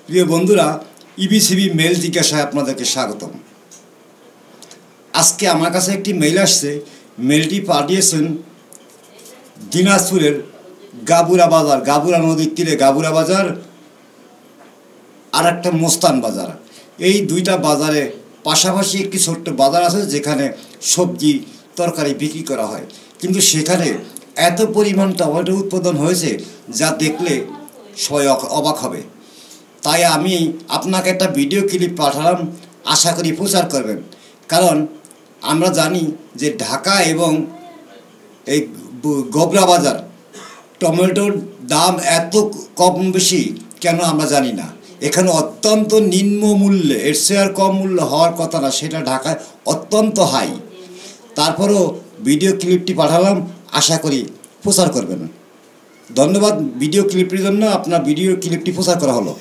প্রিয় বন্ধুরা, ইবিসিবি মেল জিজ্ঞাসায় আপনাদেরকে স্বাগতম। আজকে আমার কাছে একটি মেইল আসছে। মেলটি পাঠিয়েছেন দিনাজপুরের গাবুরা বাজার, গাবুরা নদীর তীরে গাবুরা বাজার আর একটা মোস্তান বাজার। এই দুইটা বাজারে পাশাপাশি একটি ছোট্ট বাজার আছে যেখানে সবজি তরকারি বিক্রি করা হয়, কিন্তু সেখানে এত পরিমাণ টমেটো উৎপাদন হয়েছে যা দেখলে সবাই অবাক হবে। তাই আমি আপনাকে একটা ভিডিও ক্লিপ পাঠালাম, আশা করি প্রচার করবেন। কারণ আমরা জানি যে ঢাকা এবং এই গোবরা বাজার টমেটোর দাম এত কম বেশি কেন আমরা জানি না। এখানে অত্যন্ত নিম্ন মূল্যে, এর চেয়ে আর কম মূল্য হওয়ার কথা না, সেটা ঢাকায় অত্যন্ত হাই। তারপরও ভিডিও ক্লিপটি পাঠালাম, আশা করি প্রচার করবেন। ধন্যবাদ ভিডিও ক্লিপটির জন্য। আপনার ভিডিও ক্লিপটি প্রচার করা হলো।